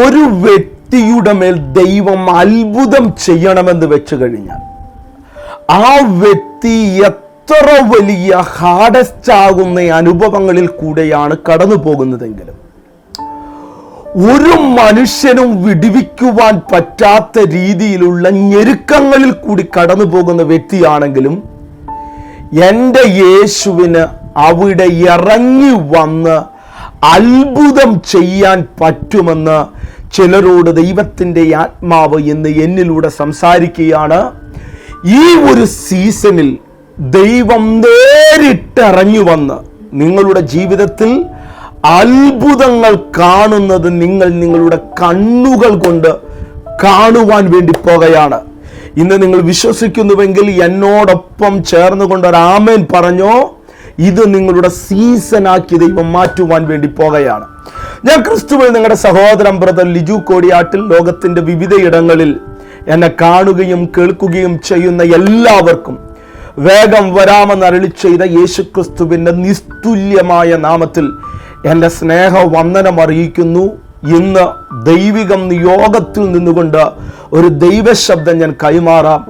ഒരു വ്യക്തിയുടെ മേൽ ദൈവം അത്ഭുതം ചെയ്യണമെന്ന് വെച്ചു കഴിഞ്ഞാൽ ആ വ്യക്തി എത്ര വലിയ ഹാർഡസ്റ്റ് ആകുന്ന അനുഭവങ്ങളിൽ കൂടെയാണ് കടന്നു പോകുന്നതെങ്കിലും, ഒരു മനുഷ്യനും വിടുവിക്കുവാൻ പറ്റാത്ത രീതിയിലുള്ള ഞെരുക്കങ്ങളിൽ കൂടി കടന്നു പോകുന്ന വ്യക്തിയാണെങ്കിലും എൻ്റെ യേശുവിന് അവിടെ ഇറങ്ങി വന്ന് അത്ഭുതം ചെയ്യാൻ പറ്റുമെന്ന് ചിലരോട് ദൈവത്തിൻ്റെ ആത്മാവ് ഇന്ന് എന്നിലൂടെ സംസാരിക്കുകയാണ്. ഈ ഒരു സീസണിൽ ദൈവം നേരിട്ടിറങ്ങി വന്ന് നിങ്ങളുടെ ജീവിതത്തിൽ അത്ഭുതങ്ങൾ കാണുന്നത് നിങ്ങളുടെ കണ്ണുകൾ കൊണ്ട് കാണുവാൻ വേണ്ടി പോകുകയാണ്. ഇന്ന് നിങ്ങൾ വിശ്വസിക്കുന്നുവെങ്കിൽ എന്നോടൊപ്പം ചേർന്നുകൊണ്ട് ഒരു ആമേൻ പറഞ്ഞോ. ഇത് നിങ്ങളുടെ സീസണാക്കി ദൈവം മാറ്റുവാൻ വേണ്ടി പോകുകയാണ്. ഞാൻ ക്രിസ്തുവിൽ നിങ്ങളുടെ സഹോദരൻ ബ്രദർ ലിജു കോടിയാട്ടിൽ. ലോകത്തിന്റെ വിവിധയിടങ്ങളിൽ എന്നെ കാണുകയും കേൾക്കുകയും ചെയ്യുന്ന എല്ലാവർക്കും വേഗം വരാമെന്ന് അരുളി ചെയ്ത യേശുക്രിസ്തുവിന്റെ നിസ്തുല്യമായ നാമത്തിൽ എൻ്റെ സ്നേഹവന്ദനം അറിയിക്കുന്നു. ഇന്ന് ദൈവികം നിയോഗത്തിൽ നിന്നുകൊണ്ട് ഒരു ദൈവശബ്ദം ഞാൻ കൈമാറാം.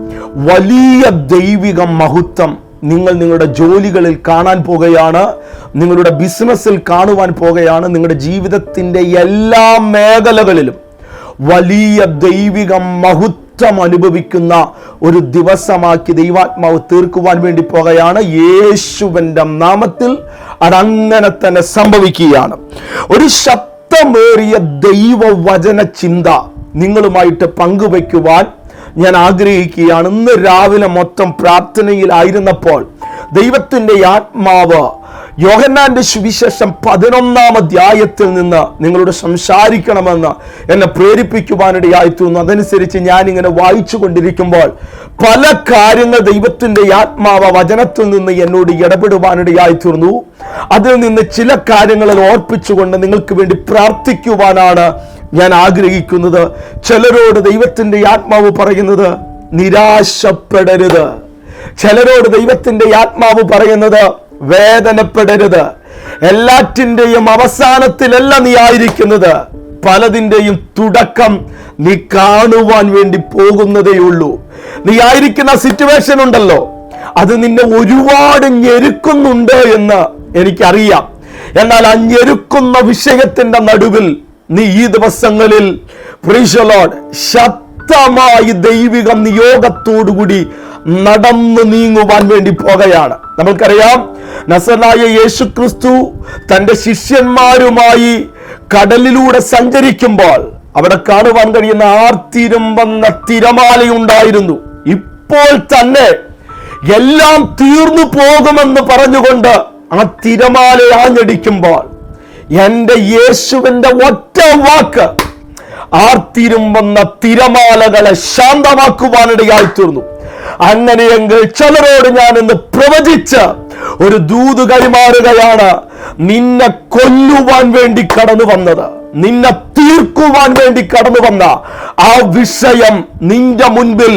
വലിയ ദൈവിക മഹത്വം നിങ്ങൾ നിങ്ങളുടെ ജോലികളിൽ കാണാൻ പോകുകയാണ്, നിങ്ങളുടെ ബിസിനസ്സിൽ കാണുവാൻ പോകുകയാണ്. നിങ്ങളുടെ ജീവിതത്തിൻ്റെ എല്ലാ മേഖലകളിലും വലിയ ദൈവിക മഹത്വം അനുഭവിക്കുന്ന ഒരു ദിവസമാക്കി ദൈവാത്മാവ് തീർക്കുവാൻ വേണ്ടി പോകുകയാണ്. യേശുവിൻ്റെ നാമത്തിൽ അതങ്ങനെ തന്നെ സംഭവിക്കുകയാണ്. ഒരു ശക്തമേറിയ ദൈവവചന ചിന്ത നിങ്ങളുമായിട്ട് പങ്കുവയ്ക്കുവാൻ ഞാൻ ആഗ്രഹിക്കുകയാണ്. ഇന്ന് രാവിലെ മൊത്തം പ്രാർത്ഥനയിലായിരുന്നപ്പോൾ ദൈവത്തിൻ്റെ ആത്മാവ് യോഹന്നാന്റെ സുവിശേഷം 11-ാം അധ്യായത്തിൽ നിന്ന് നിങ്ങളോട് സംസാരിക്കണമെന്ന് എന്നെ പ്രേരിപ്പിക്കുവാനിടയായി തീർന്നു. അതനുസരിച്ച് ഞാനിങ്ങനെ വായിച്ചു കൊണ്ടിരിക്കുമ്പോൾ പല കാര്യങ്ങൾ ദൈവത്തിൻ്റെ ആത്മാവ് വചനത്തിൽ നിന്ന് എന്നോട് ഇടപെടുവാനിടയായി തീർന്നു. അതിൽ നിന്ന് ചില കാര്യങ്ങളിൽ ഓർപ്പിച്ചുകൊണ്ട് നിങ്ങൾക്ക് വേണ്ടി പ്രാർത്ഥിക്കുവാനാണ് ഞാൻ ആഗ്രഹിക്കുന്നത്. ചിലരോട് ദൈവത്തിൻ്റെ ആത്മാവ് പറയുന്നത് നിരാശപ്പെടരുത്. ചിലരോട് ദൈവത്തിൻ്റെ ആത്മാവ് പറയുന്നത് വേദനപ്പെടരുത്. എല്ലാറ്റിൻ്റെയും അവസാനത്തിലല്ല നീ ആയിരിക്കുന്നത്. പലതിൻ്റെയും തുടക്കം നീ കാണുവാൻ വേണ്ടി പോകുന്നതേയുള്ളൂ. നീ ആയിരിക്കുന്ന സിറ്റുവേഷൻ ഉണ്ടല്ലോ, അത് നിന്നെ ഒരുപാട് ഞെരുക്കുന്നുണ്ട് എന്ന് എനിക്കറിയാം. എന്നാൽ ആ ഞെരുക്കുന്ന വിഷയത്തിന്റെ നടുവിൽ നീ ഈ ദിവസങ്ങളിൽ ശക്തമായി ദൈവിക നിയോഗത്തോടുകൂടി നടന്നു നീങ്ങുവാൻ വേണ്ടി പോകുകയാണ്. നമ്മൾക്കറിയാം, നസറായ യേശുക്രിസ്തു തന്റെ ശിഷ്യന്മാരുമായി കടലിലൂടെ സഞ്ചരിക്കുമ്പോൾ അവിടെ കാണുവാൻ കഴിയുന്ന ആർത്തിരമ്പുന്ന തിരമാലയുണ്ടായിരുന്നു. ഇപ്പോൾ തന്നെ എല്ലാം തീർന്നു പോകുമെന്ന് പറഞ്ഞുകൊണ്ട് ആ തിരമാല ആഞ്ഞടിക്കുമ്പോൾ എൻ്റെ യേശുവിൻ്റെ ഒറ്റ വാക്ക് ആർത്തിരമ്പുന്ന തിരമാലകളെ ശാന്തമാക്കുവാനിടയായി തീർന്നു. അങ്ങനെയെങ്കിൽ ചിലരോട് ഞാൻ ഇന്ന് പ്രവചിച്ച് ഒരു ദൂത് കൈമാറുകയാണ്. നിന്നെ കൊല്ലുവാൻ വേണ്ടി കടന്നു വന്നത്, നിന്നെ തീർക്കുവാൻ വേണ്ടി കടന്നു വന്ന ആ വിഷയം നിന്റെ മുൻപിൽ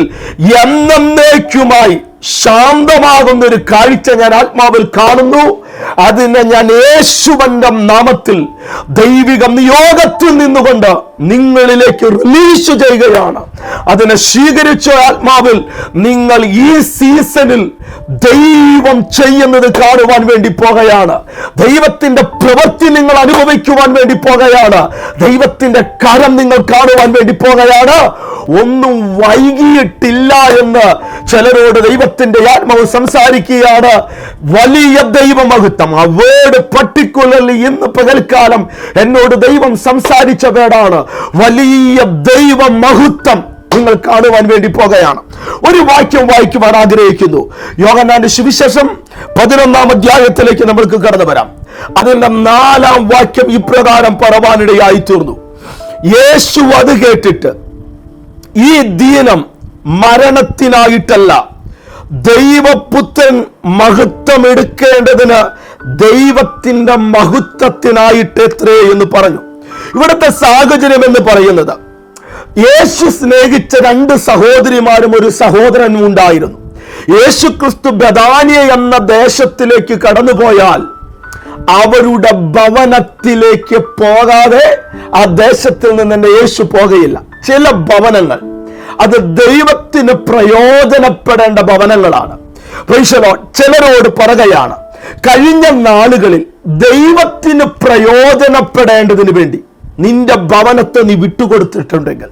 എന്നേക്കുമായി ശാന്തമാകുന്ന ഒരു കാഴ്ച ഞാൻ ആത്മാവിൽ കാണുന്നു. അതിനെ ഞാൻ യേശുവിന്റെ നാമത്തിൽ ദൈവിക നിയോഗത്തിൽ നിന്നുകൊണ്ട് നിങ്ങളിലേക്ക് റിലീസ് ചെയ്യുകയാണ്. അതിനെ സ്വീകരിച്ച ആത്മാവിൽ നിങ്ങൾ ഈ സീസണിൽ ദൈവം ചെയ്യുന്നത് കാണുവാൻ വേണ്ടി പോകുകയാണ്. ദൈവത്തിന്റെ പ്രവൃത്തി നിങ്ങൾ അനുഭവിക്കുവാൻ വേണ്ടി പോകുകയാണ്. ദൈവത്തിന്റെ കരം നിങ്ങൾ കാണുവാൻ വേണ്ടി പോകുകയാണ്. ഒന്നും വൈകിയിട്ടില്ല എന്ന് ചിലരോട് ദൈവത്തിന്റെ ആത്മാവ് സംസാരിക്കുകയാണ്. വലിയ ദൈവമഹത്വം, ആ വേർഡ് പർട്ടിക്കുലർലി ഇന്ന് പകൽക്കാലം എന്നോട് ദൈവം സംസാരിച്ച വേർഡാണ്. വലിയ ദൈവമഹത്വം നിങ്ങൾ കാണുവാൻ വേണ്ടി പോകുകയാണ്. ഒരു വാക്യം വായിക്കുവാൻ ആഗ്രഹിക്കുന്നു. യോഹന്നാന്റെ സുവിശേഷം 11-ാം അധ്യായത്തിലേക്ക് നമ്മൾക്ക് കടന്നു വരാം. അതിന്റെ 4-ാം വാക്യം ഇപ്രകാരം പറവാനിടയായി തീർന്നു. യേശു അത് കേട്ടിട്ട്, ഈ ദിനം മരണത്തിനായിട്ടല്ല, ദൈവപുത്രൻ മഹത്വം എടുക്കേണ്ടതിന് ദൈവത്തിന്റെ മഹത്വത്തിനായിട്ട് എത്രേ എന്ന് പറഞ്ഞു. ഇവിടുത്തെ സാഹചര്യം എന്ന് പറയുന്നത്, യേശു സ്നേഹിച്ച 2 സഹോദരിമാരും ഒരു സഹോദരനും ഉണ്ടായിരുന്നു. യേശു ക്രിസ്തു ബഥാനിയ എന്ന ദേശത്തിലേക്ക് കടന്നുപോയാൽ അവരുടെ ഭവനത്തിലേക്ക് പോകാതെ ആ ദേശത്തിൽ നിന്ന് എന്റെ യേശു പോകുകയില്ല. ചില ഭവനങ്ങൾ അത് ദൈവത്തിന് പ്രയോജനപ്പെടേണ്ട ഭവനങ്ങളാണ്. ചിലരോട് പറയുകയാണ്, കഴിഞ്ഞ നാളുകളിൽ ദൈവത്തിന് പ്രയോജനപ്പെടേണ്ടതിന് വേണ്ടി നിന്റെ ഭവനത്തെ നീ വിട്ടുകൊടുത്തിട്ടുണ്ടെങ്കിൽ,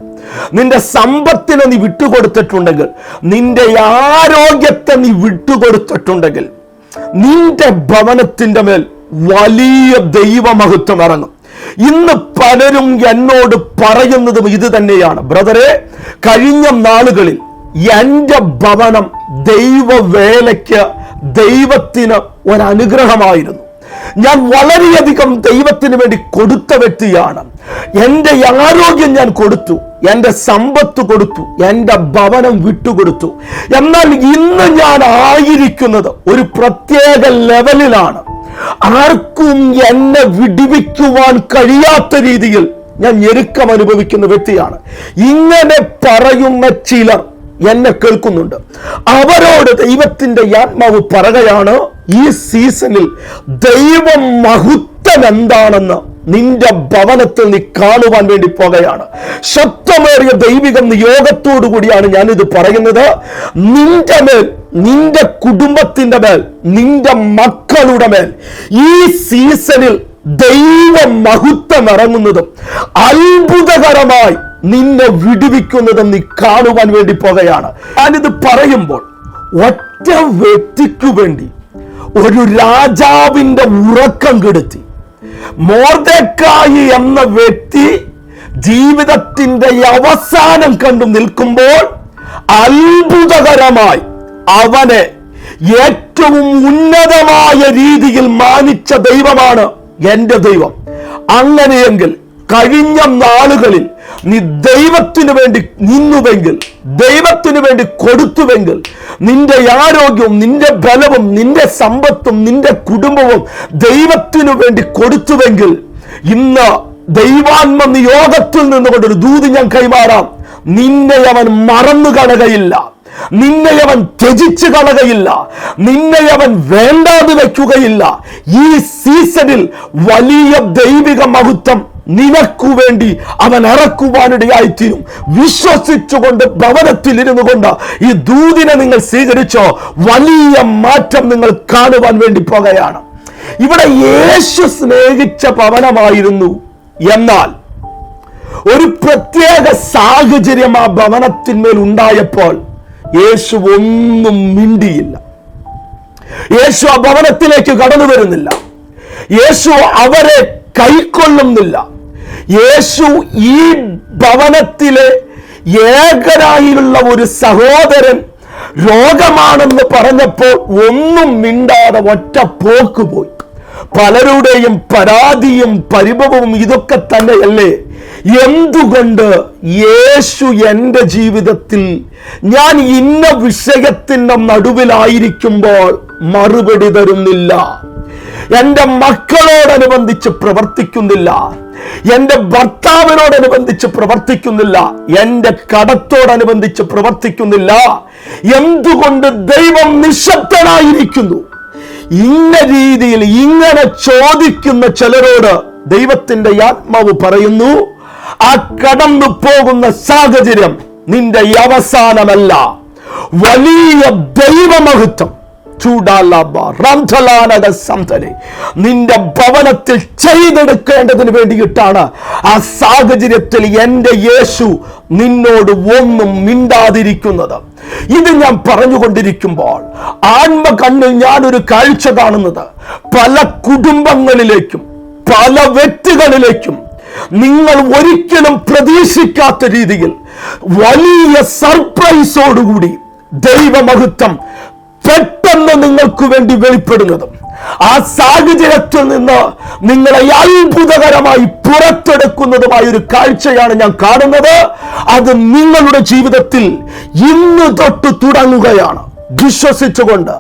നിന്റെ സമ്പത്തിനെ നീ വിട്ടുകൊടുത്തിട്ടുണ്ടെങ്കിൽ, നിന്റെ ആരോഗ്യത്തെ നീ വിട്ടുകൊടുത്തിട്ടുണ്ടെങ്കിൽ, നിന്റെ ഭവനത്തിന്റെ മേൽ വലിയ ദൈവമഹത്വം ഇറങ്ങും. ഇന്ന് പലരും എന്നോട് പറയുന്നതും ഇത് തന്നെയാണ്. ബ്രദറെ, കഴിഞ്ഞ നാളുകളിൽ എൻ്റെ ഭവനം ദൈവവേലയ്ക്ക്, ദൈവത്തിന് ഒരനുഗ്രഹമായിരുന്നു. ഞാൻ വളരെയധികം ദൈവത്തിന് വേണ്ടി കൊടുത്ത വ്യക്തിയാണ്. എൻ്റെ ആരോഗ്യം ഞാൻ കൊടുത്തു, എൻ്റെ സമ്പത്ത് കൊടുത്തു, എൻ്റെ ഭവനം വിട്ടുകൊടുത്തു. എന്നാൽ ഇന്ന് ഞാൻ ആയിരിക്കുന്നത് ഒരു പ്രത്യേക ലെവലിലാണ്. ആർക്കും എന്നെ വിടിവിക്കുവാൻ കഴിയാത്ത രീതിയിൽ ഞാൻ ഞെരുക്കം അനുഭവിക്കുന്ന വ്യക്തിയാണ്. ഇങ്ങനെ പറയുന്ന ചിലർ എന്നെ കേൾക്കുന്നുണ്ട്. അവരോട് ദൈവത്തിന്റെ ആത്മാവ് പറയുകയാണ്, ഈ സീസണിൽ ദൈവ മഹത്വം എന്താണെന്ന് നിന്റെ ഭവനത്തിൽ നീ കാണുവാൻ വേണ്ടി പോകുകയാണ്. ശക്തമേറിയ ദൈവിക നിയോഗത്തോടു കൂടിയാണ് ഞാനിത് പറയുന്നത്. നിന്റെ മേൽ, നിന്റെ കുടുംബത്തിന്റെ മേൽ, നിന്റെ മക്കളുടെ മേൽ ഈ സീസണിൽ ദൈവ മഹത്വം ഇറങ്ങുന്നതും അത്ഭുതകരമായി നിന്നെ വിടുവിക്കുന്നതും നീ കാണുവാൻ വേണ്ടി പോകുകയാണ്. ഞാനിത് പറയുമ്പോൾ ഒറ്റ വ്യക്തിക്കു വേണ്ടി ഒരു രാജാവിന്റെ ഉറക്കം കെടുത്തി. മൊർദെഖായി എന്ന വ്യക്തി ജീവിതത്തിന്റെ അവസാനം കണ്ടു നിൽക്കുമ്പോൾ അത്ഭുതകരമായി അവനെ ഏറ്റവും ഉന്നതമായ രീതിയിൽ മാനിച്ച ദൈവമാണ് എൻ്റെ ദൈവം. അങ്ങനെയെങ്കിൽ കഴിഞ്ഞ നാളുകളിൽ നീ ദൈവത്തിനു വേണ്ടി നിന്നുവെങ്കിൽ, ദൈവത്തിനു വേണ്ടി കൊടുത്തുവെങ്കിൽ, നിന്റെ ആരോഗ്യവും നിന്റെ ബലവും നിന്റെ സമ്പത്തും നിന്റെ കുടുംബവും ദൈവത്തിനു വേണ്ടി കൊടുത്തുവെങ്കിൽ, ഇന്ന് ദൈവാത്മ നിയോഗത്തിൽ നിന്നുകൊണ്ടൊരു ദൂത് ഞാൻ കൈമാറാം. നിന്നെ അവൻ മറന്നു കളകയില്ല, നിന്നെ അവൻ ത്യജിച്ചു കളകയില്ല, നിന്നെ അവൻ വേണ്ടാതെ വയ്ക്കുകയില്ല. ഈ സീസണിൽ വലിയ ദൈവിക മഹത്വം നിനക്കു വേണ്ടി അവൻ ഇറക്കുവാനിടയായിത്തീരും. വിശ്വസിച്ചുകൊണ്ട് ഭവനത്തിൽ ഇരുന്നു കൊണ്ട് ഈ ദൂതിനെ നിങ്ങൾ സ്വീകരിച്ചോ, വലിയ മാറ്റം നിങ്ങൾ കാണുവാൻ വേണ്ടി പോകുകയാണ്. ഇവിടെ യേശു സ്നേഹിച്ച ഭവനമായിരുന്നു. എന്നാൽ ഒരു പ്രത്യേക സാഹചര്യം ആ ഭവനത്തിന്മേൽ ഉണ്ടായപ്പോൾ യേശു ഒന്നും മിണ്ടിയില്ല. യേശു ആ ഭവനത്തിലേക്ക് കടന്നു വരുന്നില്ല. യേശു അവരെ കൈക്കൊള്ളുന്നില്ല. യേശു ഈ ഭവനത്തിലെ ഏകനായുള്ള ഒരു സഹോദരൻ രോഗമാണെന്ന് പറഞ്ഞപ്പോൾ ഒന്നും മിണ്ടാതെ ഒറ്റ പോക്ക് പോയി. പലരുടെയും പരാതിയും പരിഭവവും ഇതൊക്കെ തന്നെയല്ലേ? എന്തുകൊണ്ട് യേശു എൻ്റെ ജീവിതത്തിൽ ഞാൻ ഇന്ന വിഷയത്തിന്റെ നടുവിലായിരിക്കുമ്പോൾ മറുപടി തരുന്നില്ല? എൻ്റെ മക്കളോടനുബന്ധിച്ച് പ്രവർത്തിക്കുന്നില്ല, എൻ്റെ ഭർത്താവിനോടനുബന്ധിച്ച് പ്രവർത്തിക്കുന്നില്ല, എൻ്റെ കടത്തോടനുബന്ധിച്ച് പ്രവർത്തിക്കുന്നില്ല. എന്തുകൊണ്ട് ദൈവം നിശബ്ദനായിരിക്കുന്നു? ഇന്ന രീതിയിൽ ഇങ്ങനെ ചോദിക്കുന്ന ചിലരോട് ദൈവത്തിന്റെ ആത്മാവ് പറയുന്നു, ആ കടന്നു പോകുന്ന സാഹചര്യം നിന്റെ അവസാനമല്ല, വലിയ ദൈവമഹത്വം നിന്റെ ഭവനത്തിൽ ചെയ്തെടുക്കേണ്ടതിന് വേണ്ടിയിട്ടാണ് ആ സാഹചര്യത്തിൽ എൻ്റെ യേശു നിന്നോട് ഒന്നും മിണ്ടാതിരിക്കുന്നത്. ഇത് ഞാൻ പറഞ്ഞുകൊണ്ടിരിക്കുമ്പോൾ ആത്മ കണ്ണിൽ ഞാനൊരു കാഴ്ച കാണുന്നത്, പല കുടുംബങ്ങളിലേക്കും പല വ്യക്തികളിലേക്കും നിങ്ങൾ ഒരിക്കലും പ്രതീക്ഷിക്കാത്ത രീതിയിൽ വലിയ സർപ്രൈസോടുകൂടി ദൈവമഹത്വം പെട്ടെന്ന് നിങ്ങൾക്ക് വേണ്ടി വെളിപ്പെടുന്നതും, ആ സാഹചര്യത്തിൽ നിന്ന് നിങ്ങളെ അത്ഭുതകരമായി പുറത്തെടുക്കുന്നതുമായ ഒരു കാഴ്ചയാണ് ഞാൻ കാണുന്നത്. അത് നിങ്ങളുടെ ജീവിതത്തിൽ ഇന്ന് തൊട്ട് തുടങ്ങുകയാണ്. വിശ്വസിച്ചുകൊണ്ട്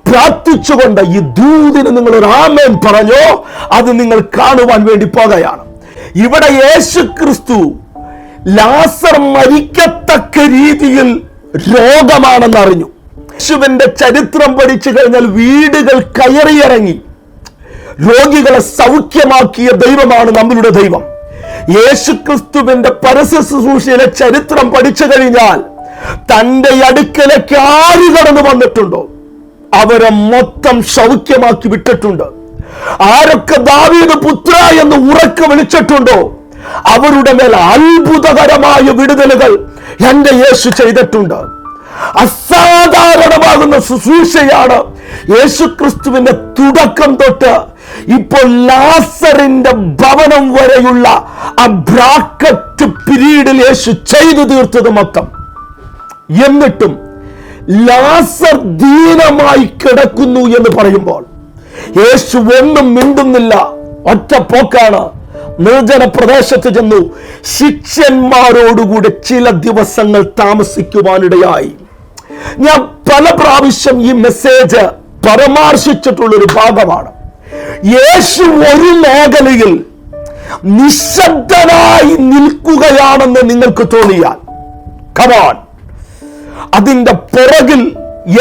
പ്രാർത്ഥിച്ചുകൊണ്ട് ഈ ദൂതിന് നിങ്ങൾ ഒരു ആമേൻ പറഞ്ഞോ, അത് നിങ്ങൾ കാണുവാൻ വേണ്ടി പോകുകയാണ്. ഇവിടെ യേശു ക്രിസ്തു ലാസർ മരിക്കത്തക്ക രീതിയിൽ രോഗമാണെന്ന് അറിഞ്ഞു. യേശുവിന്റെ ചരിത്രം പഠിച്ചു കഴിഞ്ഞാൽ വീടുകൾ കയറിയിറങ്ങി രോഗികളെ സൗഖ്യമാക്കിയ ദൈവമാണ് നമ്മളുടെ ദൈവം. യേശുക്രിസ്തുവിന്റെ പരസ്യ ശുശ്രൂഷയിലെ ചരിത്രം പഠിച്ചു കഴിഞ്ഞാൽ തന്റെ അടുക്കലേക്ക് ആര് കടന്നു വന്നിട്ടുണ്ടോ അവരെ മൊത്തം സൗഖ്യമാക്കി വിട്ടിട്ടുണ്ട്. ആരൊക്കെ ദാവീദ് പുത്ര എന്ന് ഉറക്കെ വിളിച്ചിട്ടുണ്ടോ അവരുടെ മേൽ അത്ഭുതകരമായ വിടുതലുകൾ എന്റെ യേശു ചെയ്തിട്ടുണ്ട്. അസാധാരണമാകുന്ന ശുശ്രൂഷയാണ് യേശുക്രിസ്തുവിന്റെ തുടക്കം തൊട്ട് ഇപ്പോൾ ലാസറിന്റെ ഭവനം വരെയുള്ള ആ ബ്രാക്കറ്റ് പീരീഡിൽ യേശു ചെയ്തു തീർത്തത് മൊത്തം. എന്നിട്ടും ലാസർ ദീനമായി കിടക്കുന്നു എന്ന് പറയുമ്പോൾ യേശു ഒന്നും മിണ്ടുന്നില്ല. ഒറ്റ പോക്കാണ്. നിർജ്ജന പ്രദേശത്ത് ചെന്നു ശിഷ്യന്മാരോടുകൂടെ ചില ദിവസങ്ങൾ താമസിക്കുവാനിടയായി. ഞാൻ പല പ്രാവശ്യം ഈ മെസ്സേജ് പരാമർശിച്ചിട്ടുള്ളൊരു ഭാഗമാണ്. യേശു ഒരു മേഖലയിൽ നിശബ്ദനായി നിൽക്കുകയാണെന്ന് നിങ്ങൾക്ക് തോന്നിയാൽ കമോൺ, അതിന്റെ പുറകിൽ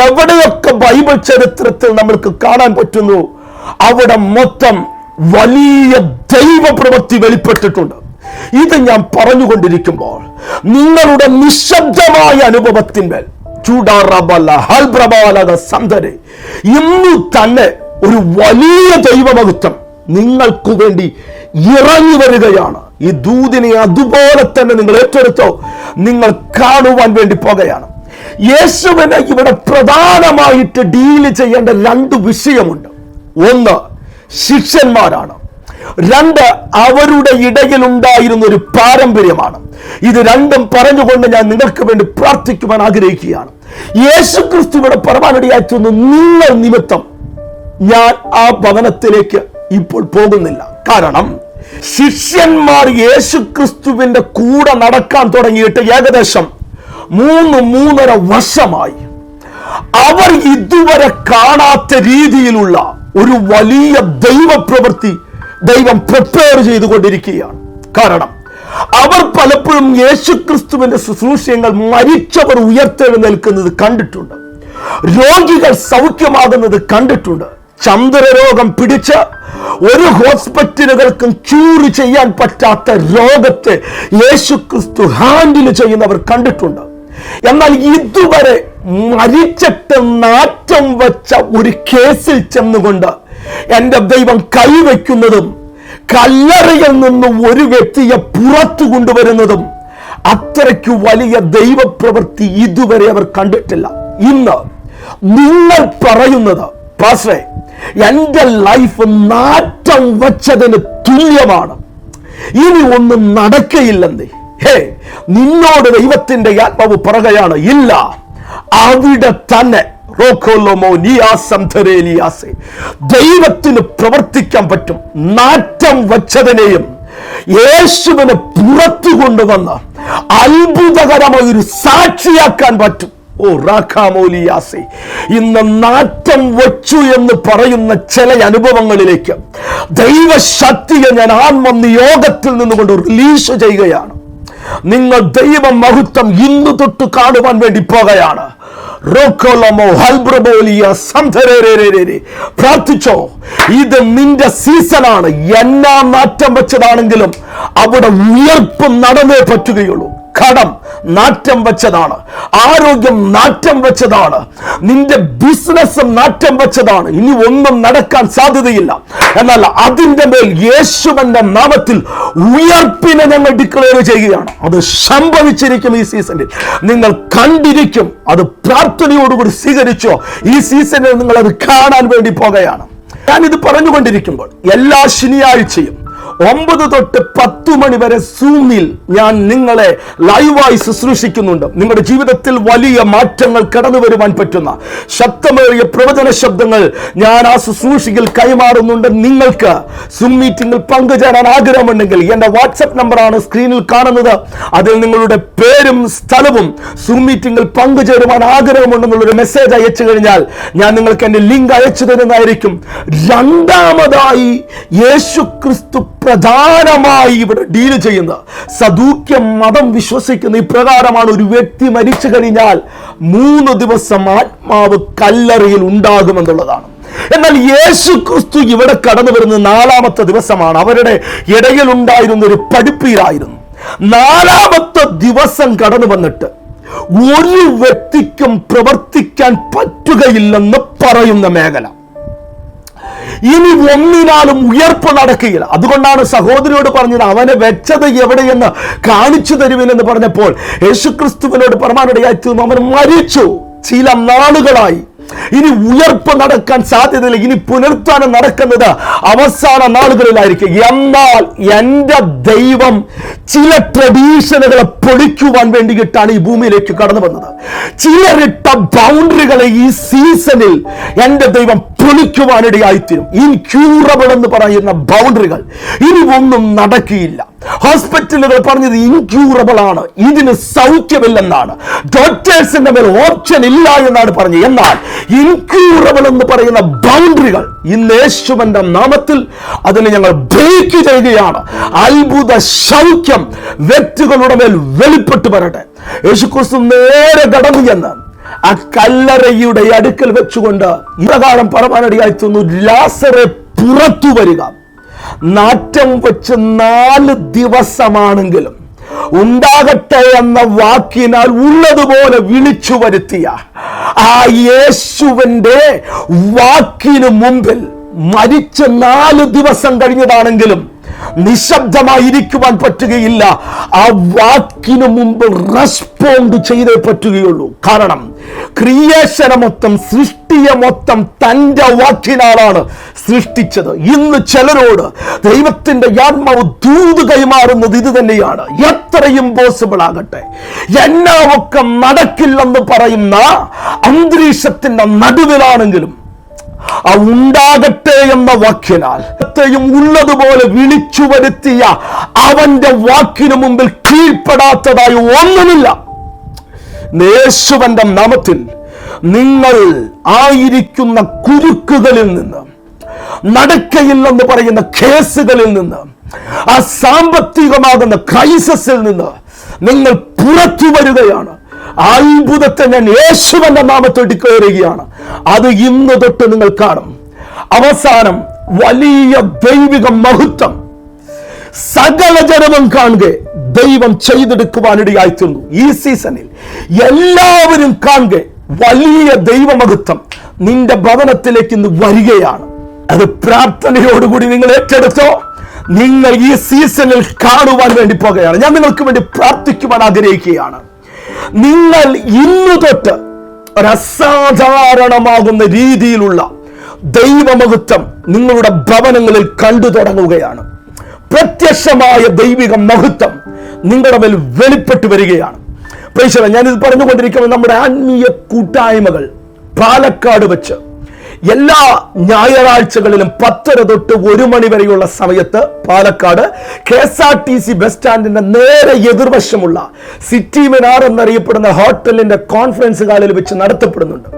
എവിടെയൊക്കെ ബൈബിൾ ചരിത്രത്തിൽ നമ്മൾക്ക് കാണാൻ പറ്റുന്നു അവിടെ മൊത്തം വലിയ ദൈവപ്രവൃത്തി വെളിപ്പെട്ടിട്ടുണ്ട്. ഇത് ഞാൻ പറഞ്ഞുകൊണ്ടിരിക്കുമ്പോൾ നിങ്ങളുടെ നിശബ്ദമായ അനുഭവത്തിന്മേൽ ഇന്നു തന്നെ ഒരു വലിയ ദൈവമഹത്വം നിങ്ങൾക്ക് വേണ്ടി ഇറങ്ങി വരികയാണ്. ഈ ദൂതിനെ അതുപോലെ തന്നെ നിങ്ങൾ ഏറ്റെടുത്തോ, നിങ്ങൾ കാണുവാൻ വേണ്ടി പോകുകയാണ്. യേശുവിനെ ഇവിടെ പ്രധാനമായിട്ട് ഡീല് ചെയ്യേണ്ട രണ്ട് വിഷയമുണ്ട്. ഒന്ന് ശിഷ്യന്മാരാണ്, രണ്ട് അവരുടെ ഇടയിൽ ഉണ്ടായിരുന്ന ഒരു പാരമ്പര്യമാണ്. ഇത് രണ്ടും പറഞ്ഞുകൊണ്ട് ഞാൻ നിങ്ങൾക്ക് വേണ്ടി പ്രാർത്ഥിക്കുവാൻ ആഗ്രഹിക്കുകയാണ്. യേശുക്രിസ്തു ഇവിടെ പറയാനിടയായിട്ടൊന്ന് നിങ്ങൾ നിമിത്തം ഞാൻ ആ ഭവനത്തിലേക്ക് ഇപ്പോൾ പോകുന്നില്ല. കാരണം ശിഷ്യന്മാർ യേശുക്രിസ്തുവിന്റെ കൂടെ നടക്കാൻ തുടങ്ങിയിട്ട് ഏകദേശം 3-3.5 വർഷമായി. അവർ ഇതുവരെ കാണാത്ത രീതിയിലുള്ള ഒരു വലിയ ദൈവപ്രവൃത്തി ദൈവം പ്രിപ്പയർ ചെയ്തുകൊണ്ടിരിക്കുകയാണ്. കാരണം അവർ പലപ്പോഴും യേശുക്രിസ്തുവിന്റെ ശുശ്രൂഷകൾ മരിച്ചവർ ഉയർത്തെഴുന്നേൽക്കുന്നത് കണ്ടിട്ടുണ്ട്, രോഗികൾ സൗഖ്യമാകുന്നത് കണ്ടിട്ടുണ്ട്, ചന്ദ്രരോഗം പിടിച്ച് ഒരു ഹോസ്പിറ്റലുകൾക്കും ക്യൂർ ചെയ്യാൻ പറ്റാത്ത രോഗത്തെ യേശുക്രിസ്തു ഹാൻഡിൽ ചെയ്യുന്നവർ കണ്ടിട്ടുണ്ട്. എന്നാൽ ഇതുവരെ മരിച്ചിട്ട് നാറ്റം വച്ച ഒരു കേസിൽ ചെന്നുകൊണ്ട് എന്റെ ദൈവം കൈവയ്ക്കുന്നതും കല്ലറയിൽ നിന്നും ഒരു വ്യക്തിയെ പുറത്തു കൊണ്ടുവരുന്നതും അത്രയ്ക്ക് വലിയ ദൈവപ്രവൃത്തി ഇതുവരെ അവർ കണ്ടിട്ടില്ല. ഇന്ന് നിങ്ങൾ പറയുന്നത് പാസ്റ്ററെ എന്റെ ലൈഫ് നാറ്റം വച്ചതിന് തുല്യമാണ്, ഇനി ഒന്നും നടക്കയില്ലെന്നേ. നിന്നോട് ദൈവത്തിന്റെ ആത്മാവ് പറയുകയാണ്, ഇല്ല, അവിടെ തന്നെ ദൈവത്തിന് പ്രവർത്തിക്കാൻ പറ്റും. നാറ്റം വച്ചതിനെയും യേശുവിനെ പുറത്തു കൊണ്ടുവന്ന് അത്ഭുതകരമായ ഒരു സാക്ഷിയാക്കാൻ പറ്റും. ഇന്ന് നാറ്റം വച്ചു എന്ന് പറയുന്ന ചില അനുഭവങ്ങളിലേക്ക് ദൈവശക്തിയെ ഞാൻ ആത്മനിയോഗത്തിൽ നിന്നുകൊണ്ട് റിലീസ് ചെയ്യുകയാണ്. നിങ്ങൾ ദൈവ മഹത്വം ഇന്നു തൊട്ട് കാണുവാൻ വേണ്ടി പോകുകയാണ്. പ്രാർത്ഥിച്ചോ, ഇത് നിന്റെ സീസണാണ്. എന്നാ നാറ്റം വെച്ചതാണെങ്കിലും അവിടെ ഉയർപ്പ് നടന്നേ പറ്റുകയുള്ളൂ. കടം നാറ്റം വെച്ചതാണ്, ആരോഗ്യം നാറ്റം വെച്ചതാണ്, നിന്റെ ബിസിനസ് നാറ്റം വെച്ചതാണ്, ഇനി ഒന്നും നടക്കാൻ സാധ്യതയില്ല. എന്നാൽ അതിന്റെ മേൽ യേശുവിന്റെ നാമത്തിൽ ഉയർപ്പിനെ ഞങ്ങൾ ഡിക്ലെയർ ചെയ്യുകയാണ്. അത് സംഭവിച്ചിരിക്കും. ഈ സീസണിൽ നിങ്ങൾ കണ്ടിരിക്കും. അത് പ്രാർത്ഥനയോടുകൂടി സ്വീകരിച്ചോ. ഈ സീസണിൽ നിങ്ങൾ അത് കാണാൻ വേണ്ടി പോകുകയാണ്. ഞാനിത് പറഞ്ഞുകൊണ്ടിരിക്കുമ്പോൾ എല്ലാ ശനിയാഴ്ചയും 9 തൊട്ട് 10 മണി വരെ സൂമിൽ ഞാൻ നിങ്ങളെ ലൈവായി ശുശ്രൂഷിക്കുന്നുണ്ട്. നിങ്ങളുടെ ജീവിതത്തിൽ വലിയ മാറ്റങ്ങൾ കടന്നു വരുവാൻ പറ്റുന്ന ശക്തമേറിയ പ്രവചന ശബ്ദങ്ങൾ ഞാൻ ആ ശുശ്രൂഷയിൽ കൈമാറുന്നുണ്ട്. നിങ്ങൾക്ക് സൂം മീറ്റിംഗിൽ പങ്കുചേരാൻ ആഗ്രഹമുണ്ടെങ്കിൽ എന്റെ വാട്സ്ആപ്പ് നമ്പറാണ് സ്ക്രീനിൽ കാണുന്നത്. അതിൽ നിങ്ങളുടെ പേരും സ്ഥലവും സൂം മീറ്റിംഗിൽ പങ്കുചേരുവാൻ ആഗ്രഹമുണ്ടെന്നുള്ളൊരു മെസ്സേജ് അയച്ചു കഴിഞ്ഞാൽ ഞാൻ നിങ്ങൾക്ക് എന്റെ ലിങ്ക് അയച്ചു തരുന്നതായിരിക്കും. രണ്ടാമതായി യേശുക്രിസ്തു പ്രധാനമായി ഇവിടെ ഡീൽ ചെയ്യുന്ന സദൂക്യ മതം വിശ്വസിക്കുന്ന ഇപ്രകാരമാണ്: ഒരു വ്യക്തി മരിച്ചു കഴിഞ്ഞാൽ 3 ദിവസം ആത്മാവ് കല്ലറയിൽ ഉണ്ടാകുമെന്നുള്ളതാണ്. എന്നാൽ യേശു ക്രിസ്തു ഇവിടെ കടന്നു വരുന്ന 4-ാമത്തെ ദിവസമാണ്. അവരുടെ ഇടയിൽ ഉണ്ടായിരുന്ന ഒരു പഠിപ്പീരായിരുന്നു. 4-ാമത്തെ ദിവസം കടന്നു വന്നിട്ട് ഒരു വ്യക്തിക്കും പ്രവർത്തിക്കാൻ പറ്റുകയില്ലെന്ന് പറയുന്ന മേഖല. ഇനി ഒന്നിനാലും ഉയർപ്പ് നടക്കുകയില്ല. അതുകൊണ്ടാണ് സഹോദരിയോട് പറഞ്ഞത്, അവനെ വെച്ചത് എവിടെയെന്ന് കാണിച്ചു തരുവിനെന്ന് പറഞ്ഞപ്പോൾ യേശുക്രിസ്തുവിനോട് പറയാനിടയായി തീർന്നു, അവൻ മരിച്ചു ചില നാളുകളായി, ഇനി ഉയർപ്പ് നടക്കാൻ സാധ്യതയില്ല, ഇനി പുനരുത്ഥാനം നടക്കുന്നത് അവസാന നാളുകളിലായിരിക്കും. എന്നാൽ എൻ്റെ ദൈവം ചില ട്രഡീഷനുകളെ പൊളിക്കുവാൻ വേണ്ടിയിട്ടാണ് ഈ ഭൂമിയിലേക്ക് കടന്നു വന്നത്. ചിലരിട്ട ബൗണ്ടറികളെ ഈ സീസണിൽ എൻ്റെ ദൈവം പൊളിക്കുവാനിടയായിത്തീരും. ഇൻക്യൂറബിൾ എന്ന് പറയുന്ന ബൗണ്ടറികൾ ഇനി ഒന്നും നടക്കില്ല. ഹോസ്പിറ്റലുകൾ പറഞ്ഞത് ഇൻക്യൂറബിൾ ആണ്, ഇതിന് സൗഖ്യമില്ലെന്നാണ്. ഡോക്ടേഴ്സിന്റെ മേൽ ഓപ്ഷൻ ഇല്ല എന്നാണ് പറഞ്ഞത്. എന്നാൽ ഇൻക്യൂറബിൾ എന്ന് പറയുന്ന ബൗണ്ടറികൾ ഇന്ന് യേശുവിന്റെ നാമത്തിൽ അതിനെ ഞങ്ങൾ ബ്രേക്ക് ചെയ്യുകയാണ്. അത്ഭുത സൗഖ്യം വ്യക്തികളുടെ മേൽ വെളിപ്പെട്ടു വരട്ടെ. യേശുക്രിസ്തു നേരെ കടന്നു ചെന്ന് ആ കല്ലറയുടെ അടുക്കൽ വെച്ചുകൊണ്ട് ഇപ്രകാരം പറയാനിടയായി തീർന്നു, ലാസറെ പുറത്തു വരിക. നാറ്റം വെച്ച് 4 ദിവസമാണെങ്കിലും ഉണ്ടാകട്ടെ എന്ന വാക്കിനാൽ ഉള്ളതുപോലെ വിളിച്ചു വരുത്തിയ ആ യേശുവിന്റെ വാക്കിന് മുമ്പിൽ മരിച്ച് 4 ദിവസം കഴിഞ്ഞതാണെങ്കിലും നിശബ്ദമായിരിക്കുവാൻ പറ്റുകയില്ല. ആ വാക്കിന് മുമ്പ് റെസ്പോണ്ട് ചെയ്തേ പറ്റുകയുള്ളൂ. കാരണം ക്രിയേഷനെ മൊത്തം, സൃഷ്ടിയെ മൊത്തം തന്റെ വാക്കിനാലാണ് സൃഷ്ടിച്ചത്. ഇന്ന് ചിലരോട് ദൈവത്തിന്റെ ആത്മാവ് ദൂത് കൈമാറുന്നത് ഇത് തന്നെയാണ്. എത്രയും പോസിബിൾ ആകട്ടെ, എന്നൊക്കെ നടക്കില്ലെന്ന് പറയുന്ന അന്തരീക്ഷത്തിന്റെ നടുവിലാണെങ്കിലും ആ ഉണ്ടാകട്ടെ എന്ന വാക്കിനാൽ ഉള്ളതുപോലെ വിളിച്ചു വരുത്തിയ അവന്റെ വാക്കിന് മുമ്പിൽ കീഴ്പ്പെടാത്തതായി ഒന്നുമില്ല. യേശുവിന്റെ നാമത്തിൽ നിങ്ങൾ ആയിരിക്കുന്ന കുരുക്കുകളിൽ നിന്ന്, നടക്കയില്ലെന്ന് പറയുന്ന കേസുകളിൽ നിന്ന്, ആ സാമ്പത്തികമാകുന്ന ക്രൈസിസിൽ നിന്ന് നിങ്ങൾ പുറത്തു വരികയാണ്. അത്ഭുതത്തെ ഞാൻ യേശുവിന്റെ നാമത്തിൽ ഡിക്ലെയർ. അത് ഇന്ന് തൊട്ട് നിങ്ങൾ കാണും. അവസാനം വലിയ ദൈവിക മഹത്വം സകല ജനവും കാണുക ദൈവം ചെയ്തെടുക്കുവാനിടയായിത്തീർന്നു. ഈ സീസണിൽ എല്ലാവരും കാണുക വലിയ ദൈവമഹത്വം നിന്റെ ഭവനത്തിലേക്ക് ഇന്ന് വരികയാണ്. അത് പ്രാർത്ഥനയോടുകൂടി നിങ്ങൾ ഏറ്റെടുത്തോ. നിങ്ങൾ ഈ സീസണിൽ കാണുവാൻ വേണ്ടി പോകുകയാണ്. ഞാൻ നിങ്ങൾക്ക് വേണ്ടി പ്രാർത്ഥിക്കുവാൻ ആഗ്രഹിക്കുകയാണ്. നിങ്ങൾ ഇന്നു തൊട്ട് ഒരസാധാരണമാകുന്ന രീതിയിലുള്ള ദൈവമഹത്വം നിങ്ങളുടെ ഭവനങ്ങളിൽ കണ്ടു തുടങ്ങുകയാണ്. പ്രത്യക്ഷമായ ദൈവിക മഹത്വം നിങ്ങളുടെ മേൽ വെളിപ്പെട്ടു വരികയാണ്. ഞാനിത് പറഞ്ഞുകൊണ്ടിരിക്കുന്നത് നമ്മുടെ ആത്മീയ കൂട്ടായ്മകൾ പാലക്കാട് വെച്ച് എല്ലാ ഞായറാഴ്ചകളിലും 10:30 തൊട്ട് 1 മണി വരെയുള്ള സമയത്ത് പാലക്കാട് KSRTC ബസ് സ്റ്റാൻഡിന്റെ നേരെ എതിർവശമുള്ള സിറ്റി മിനാർ എന്നറിയപ്പെടുന്ന ഹോട്ടലിന്റെ കോൺഫറൻസ് ഹാളിൽ വെച്ച് നടത്തപ്പെടുന്നുണ്ട്.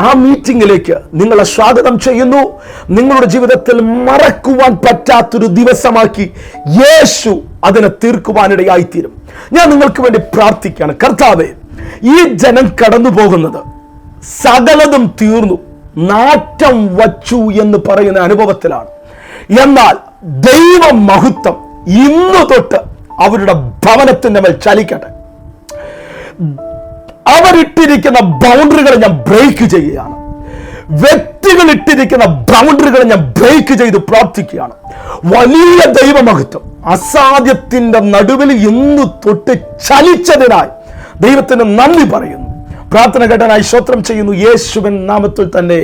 ആ മീറ്റിംഗിലേക്ക് നിങ്ങളെ സ്വാഗതം ചെയ്യുന്നു. നിങ്ങളുടെ ജീവിതത്തിൽ മറക്കുവാൻ പറ്റാത്തൊരു ദിവസമാക്കി യേശു അതിനെ തീർക്കുവാനിടയായിത്തീരും. ഞാൻ നിങ്ങൾക്ക് വേണ്ടി പ്രാർത്ഥിക്കുകയാണ്. കർത്താവേ, ഈ ജനം കടന്നു പോകുന്നത് സകലതും തീർന്നു, നാറ്റം വച്ചു എന്ന് പറയുന്ന അനുഭവത്തിലാണ്. എന്നാൽ ദൈവ മഹത്വം ഇന്നു തൊട്ട് അവരുടെ ഭവനത്തിന്റെ മേൽ ചലിക്കട്ടെ. അവരിട്ടിരിക്കുന്ന ബൗണ്ടറികളെ ഞാൻ ബ്രേക്ക് ചെയ്യുകയാണ്. വ്യക്തികൾ ഇട്ടിരിക്കുന്ന ബൗണ്ടറികളെ ഞാൻ ബ്രേക്ക് ചെയ്ത് പ്രാർത്ഥിക്കുകയാണ്. വലിയ ദൈവമഹത്വം അസാധ്യത്തിന്റെ നടുവിൽ ഇന്ന് തൊട്ട് ചലിച്ചതിനായി ദൈവത്തിന് നന്ദി പറയുന്നു. പ്രാർത്ഥന കേട്ടനായി സ്തോത്രം ചെയ്യുന്നു. യേശുവിൻ നാമത്തിൽ തന്നെ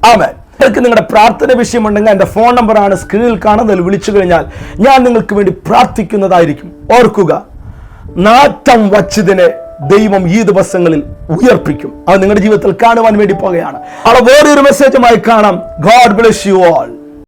ആമേൻ. നിങ്ങൾക്ക് നിങ്ങളുടെ പ്രാർത്ഥന വിഷയമുണ്ടെങ്കിൽ എൻ്റെ ഫോൺ നമ്പറാണ് സ്ക്രീനിൽ കാണുന്നതിൽ വിളിച്ചു കഴിഞ്ഞാൽ ഞാൻ നിങ്ങൾക്ക് വേണ്ടി പ്രാർത്ഥിക്കുന്നതായിരിക്കും. ഓർക്കുക, നാറ്റം വച്ചതിനെ ദൈവം ഈ ദിവസങ്ങളിൽ ഉയർപ്പിക്കും. അത് നിങ്ങളുടെ ജീവിതത്തിൽ കാണുവാൻ വേണ്ടി പോകുകയാണ്. വേറൊരു മെസ്സേജുമായി കാണാം. God bless you all.